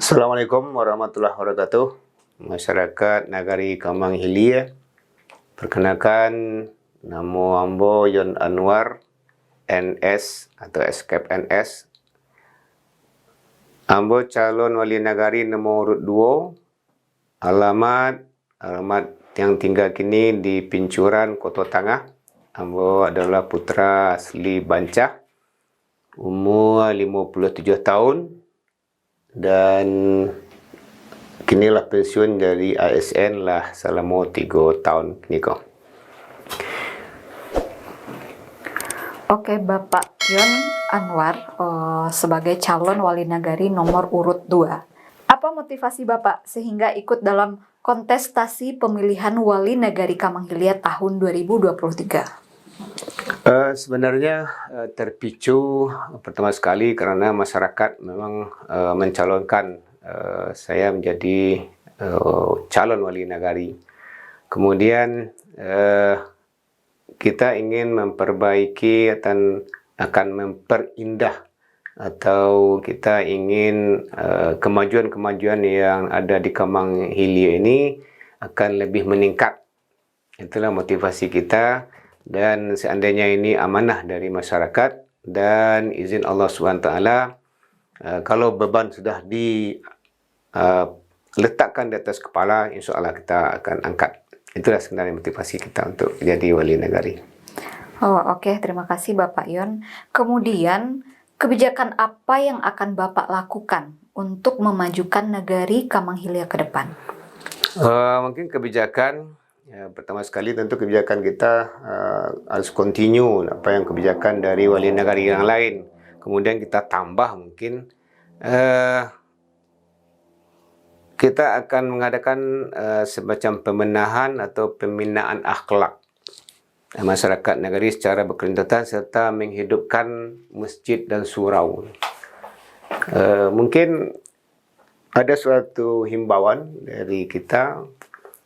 Assalamualaikum warahmatullahi wabarakatuh. Masyarakat Nagari Kamang Hilia. Perkenalkan, nama ambo Yon Anwar NS atau Escape NS. Ambo calon wali nagari nomor urut 2. Alamat yang tinggal kini di Pincuran, Kota Tangah. Ambo adalah putra asli Bancah. Umur 57 tahun. Dan kinilah pensiun dari ASN lah selama 3 tahun ni kau. Oke, Bapak Yon Anwar sebagai calon wali nagari nomor urut 2. Apa motivasi Bapak sehingga ikut dalam kontestasi pemilihan wali nagari Kamang Hilia tahun 2023? Sebenarnya terpicu pertama sekali karena masyarakat memang mencalonkan saya menjadi calon wali nagari. Kemudian kita ingin memperbaiki dan akan memperindah atau kita ingin kemajuan-kemajuan yang ada di Kamang Hilia ini akan lebih meningkat. Itulah motivasi kita. Dan seandainya ini amanah dari masyarakat dan izin Allah SWT, kalau beban sudah diletakkan di atas kepala, insya Allah kita akan angkat. Itulah sebenarnya motivasi kita untuk jadi wali nagari. Oke, terima kasih Bapak Yon. Kemudian, kebijakan apa yang akan Bapak lakukan untuk memajukan nagari Kamang Hilia ke depan? Mungkin kebijakan, pertama sekali tentu kebijakan kita harus continue apa yang kebijakan dari wali nagari yang lain. Kemudian kita tambah mungkin kita akan mengadakan semacam pembenahan atau pembinaan akhlak masyarakat nagari secara berkelanjutan serta menghidupkan masjid dan surau. Mungkin ada suatu himbauan dari kita.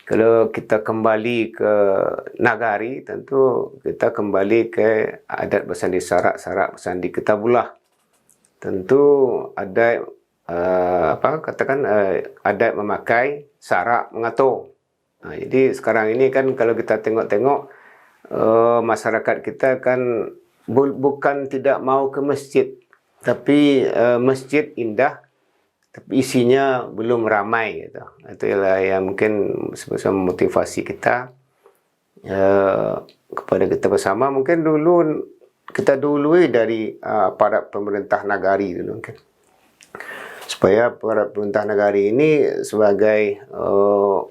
Kalau kita kembali ke nagari, tentu kita kembali ke adat bersandi sarak bersandi Kitabullah. Tentu adat adat memakai sarak mengatur. Jadi sekarang ini kan kalau kita tengok-tengok masyarakat kita kan bukan tidak mau ke masjid, tapi masjid indah tapi isinya belum ramai gitu. Itulah yang mungkin sebesar motivasi kita kepada kita bersama. Mungkin dulu kita dului dari para pemerintah nagari dulu mungkin. Supaya para pemerintah nagari ini sebagai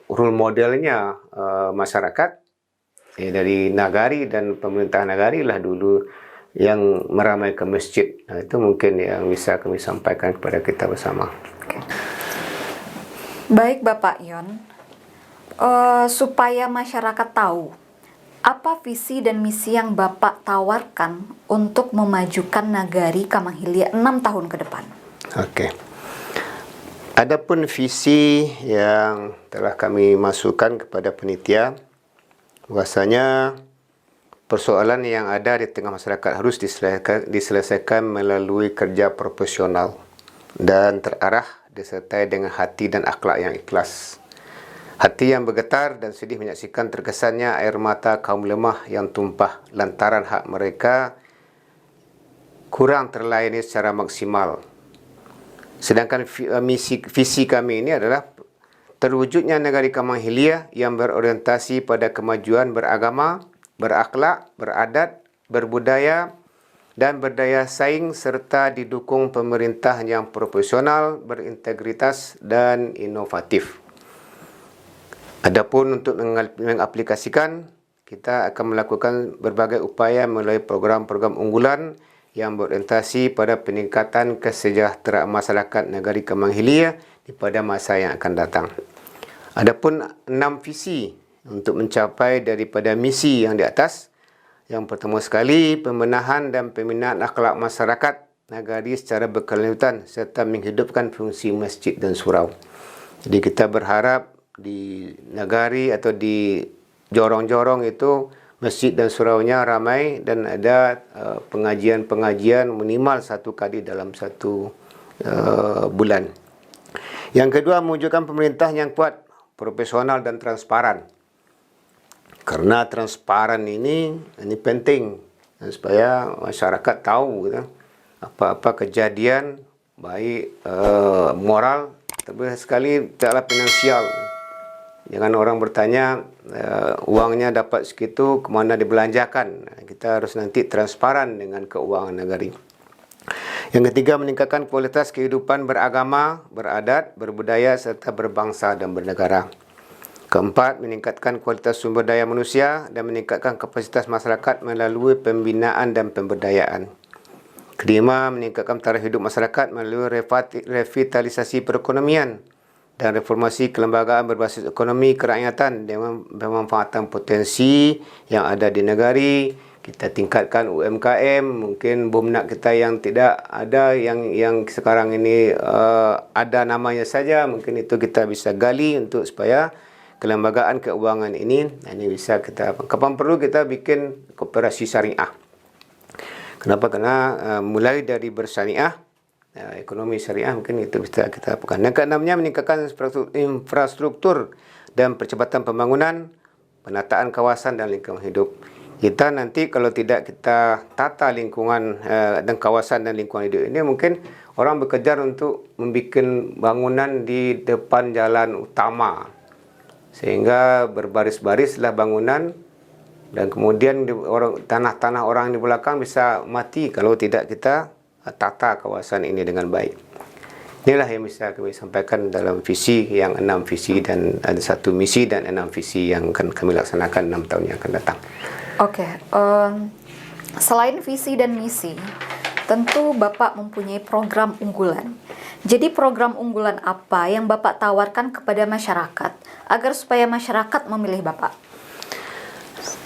role modelnya masyarakat dari nagari dan pemerintah nagari lah dulu yang meramaikan masjid. Itu mungkin yang bisa kami sampaikan kepada kita bersama. Baik Bapak Yon, supaya masyarakat tahu apa visi dan misi yang Bapak tawarkan untuk memajukan nagari Kamang Hilia 6 tahun ke depan. Oke. Adapun visi yang telah kami masukkan kepada panitia, bahwasanya persoalan yang ada di tengah masyarakat harus diselesaikan melalui kerja profesional dan terarah disertai dengan hati dan akhlak yang ikhlas. Hati yang bergetar dan sedih menyaksikan terkesannya air mata kaum lemah yang tumpah lantaran hak mereka kurang terlayani secara maksimal. Sedangkan visi kami ini adalah terwujudnya nagari Kamang Hilia yang berorientasi pada kemajuan beragama, berakhlak, beradat, berbudaya, dan berdaya saing serta didukung pemerintah yang profesional, berintegritas, dan inovatif. Adapun untuk mengaplikasikan, kita akan melakukan berbagai upaya melalui program-program unggulan yang berorientasi pada peningkatan kesejahteraan masyarakat nagari Kamang Hilia pada masa yang akan datang. Adapun 6 visi untuk mencapai daripada misi yang di atas. Yang pertama sekali, pembenahan dan pembinaan akhlak masyarakat nagari secara berkelanjutan serta menghidupkan fungsi masjid dan surau. Jadi kita berharap di nagari atau di jorong-jorong itu masjid dan suraunya ramai dan ada pengajian-pengajian minimal 1 kali dalam 1 bulan. Yang kedua, mewujudkan pemerintah yang kuat, profesional dan transparan. Karena transparan ini penting supaya masyarakat tahu gitu, apa-apa kejadian baik moral, tapi sekali dalam finansial. Jangan orang bertanya uangnya dapat segitu kemana dibelanjakan. Kita harus nanti transparan dengan keuangan negara. Yang ketiga, meningkatkan kualitas kehidupan beragama, beradat, berbudaya serta berbangsa dan bernegara. Keempat, meningkatkan kualitas sumber daya manusia dan meningkatkan kapasitas masyarakat melalui pembinaan dan pemberdayaan. Kelima, meningkatkan taraf hidup masyarakat melalui revitalisasi perekonomian dan reformasi kelembagaan berbasis ekonomi kerakyatan dengan pemanfaatan potensi yang ada di negara. Kita tingkatkan UMKM, mungkin bomnak kita yang tidak ada, yang sekarang ini ada namanya saja, mungkin itu kita bisa gali untuk supaya kelembagaan keuangan ini bisa kita, kapan perlu kita bikin koperasi syariah. Kenapa? Karena mulai dari bersyariah, ekonomi syariah mungkin itu bisa kita lakukan. Yang keenamnya, meningkatkan infrastruktur dan percepatan pembangunan, penataan kawasan dan lingkungan hidup. Kita nanti kalau tidak kita tata lingkungan dan kawasan dan lingkungan hidup ini, mungkin orang bekerja untuk membuat bangunan di depan jalan utama, sehingga berbaris-barislah bangunan dan kemudian tanah-tanah orang di belakang bisa mati kalau tidak kita tata kawasan ini dengan baik. Inilah yang bisa kami sampaikan dalam visi yang 6 visi, dan ada 1 misi dan 6 visi yang akan kami laksanakan 6 tahun yang akan datang. Oke, selain visi dan misi, tentu Bapak mempunyai program unggulan. Jadi program unggulan apa yang Bapak tawarkan kepada masyarakat agar supaya masyarakat memilih Bapak?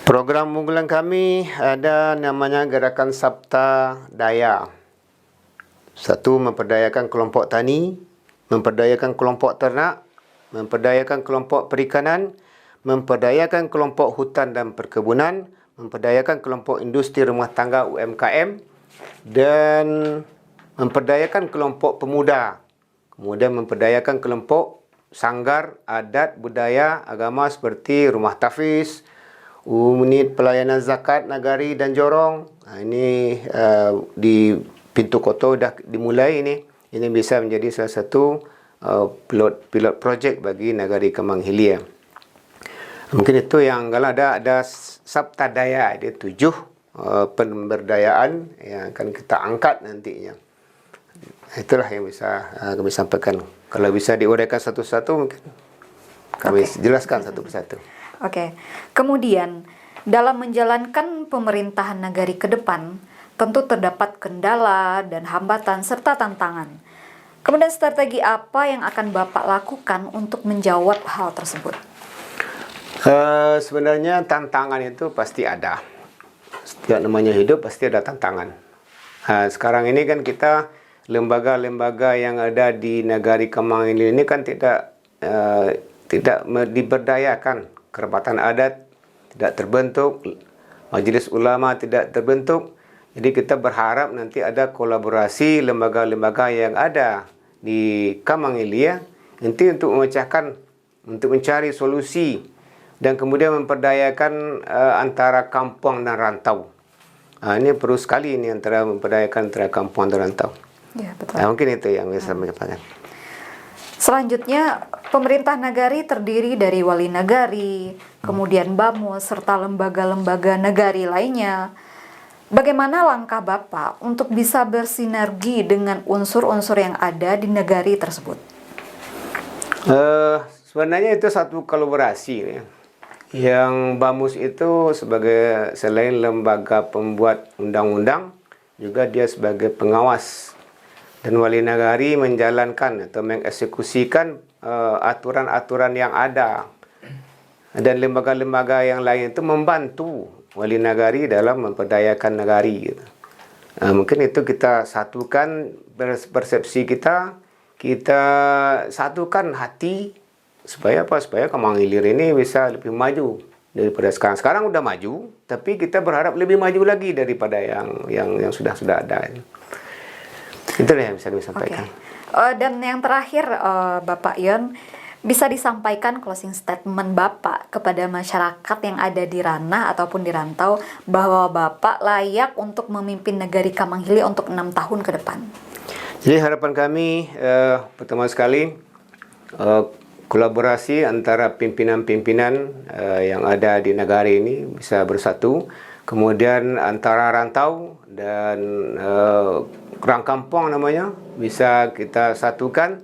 Program unggulan kami ada namanya Gerakan Sabta Daya. 1, memperdayakan kelompok tani, memperdayakan kelompok ternak, memperdayakan kelompok perikanan, memperdayakan kelompok hutan dan perkebunan, memperdayakan kelompok industri rumah tangga UMKM, dan memperdayakan kelompok pemuda. Kemudian memperdayakan kelompok sanggar, adat, budaya, agama seperti rumah tahfiz, unit pelayanan zakat, nagari dan jorong. Ini di Pintu Koto dah dimulai ini. Ini bisa menjadi salah satu pilot project bagi Nagari Kemang Hilir. Mungkin itu yang kalau ada Sabta Daya, ada 7 pemberdayaan yang akan kita angkat nantinya. Itulah yang bisa kami sampaikan. Kalau bisa diuraikan satu-satu, mungkin kami jelaskan satu persatu. Oke. Kemudian dalam menjalankan pemerintahan Nagari ke depan, tentu terdapat kendala dan hambatan serta tantangan. Kemudian strategi apa yang akan Bapak lakukan untuk menjawab hal tersebut? Sebenarnya tantangan itu pasti ada. Setiap namanya hidup pasti ada tantangan. Sekarang ini kan kita lembaga-lembaga yang ada di Nagari Kemang ini kan tidak diberdayakan. Kerabatan adat tidak terbentuk, majelis ulama tidak terbentuk. Jadi kita berharap nanti ada kolaborasi lembaga-lembaga yang ada di Kemang Hilir nanti untuk memecahkan, untuk mencari solusi dan kemudian memperdayakan antara kampung dan rantau. Ini perlu sekali ini memperdayakan antara kampung dan rantau. Ya, betul. Mungkin itu yang bisa saya sampaikan. Selanjutnya, pemerintah nagari terdiri dari wali nagari, kemudian BAMUS, serta lembaga-lembaga nagari lainnya. Bagaimana langkah Bapak untuk bisa bersinergi dengan unsur-unsur yang ada di nagari tersebut? Sebenarnya itu satu kolaborasi ya. Yang BAMUS itu sebagai selain lembaga pembuat undang-undang, juga dia sebagai pengawas. Dan wali nagari menjalankan atau mengeksekusikan aturan-aturan yang ada. Dan lembaga-lembaga yang lain itu membantu wali nagari dalam memperdayakan nagari. Gitu. Mungkin itu kita satukan persepsi kita satukan hati, supaya apa? Supaya Kemang Hilir ini bisa lebih maju daripada sekarang. Sekarang udah maju, tapi kita berharap lebih maju lagi daripada yang sudah ada. Itulah yang bisa kami sampaikan. Dan yang terakhir, Bapak Yon, bisa disampaikan closing statement Bapak kepada masyarakat yang ada di ranah ataupun di rantau bahwa Bapak layak untuk memimpin negari Kamanghili untuk 6 tahun ke depan. Jadi harapan kami pertama sekali kolaborasi antara pimpinan-pimpinan yang ada di negari ini bisa bersatu. Kemudian antara rantau dan kerang kampung namanya bisa kita satukan.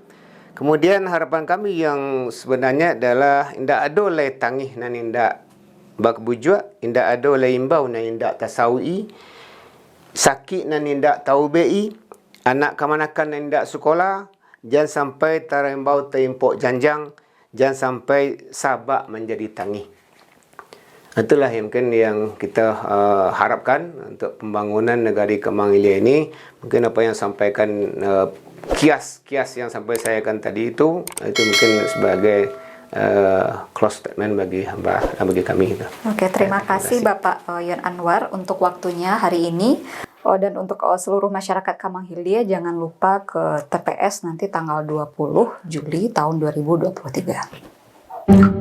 Kemudian harapan kami yang sebenarnya adalah indak ado lai tangih nan indak bak bujua, indak ado lai imbau nan indak tasawi, sakit nan indak taubei, anak kamanakan nan indak sekolah, jangan sampai tarembau teimpok janjang, jangan sampai sabak menjadi tangih. Itulah yang mungkin yang kita harapkan untuk pembangunan negari Kamanghili ini. Mungkin apa yang sampaikan kias yang sampai saya kan tadi itu mungkin sebagai close statement bagi kami. Oke, terima kasih Bapak Yon Anwar untuk waktunya hari ini. Dan untuk seluruh masyarakat Kamanghili, jangan lupa ke TPS nanti tanggal 20 Juli tahun 2023.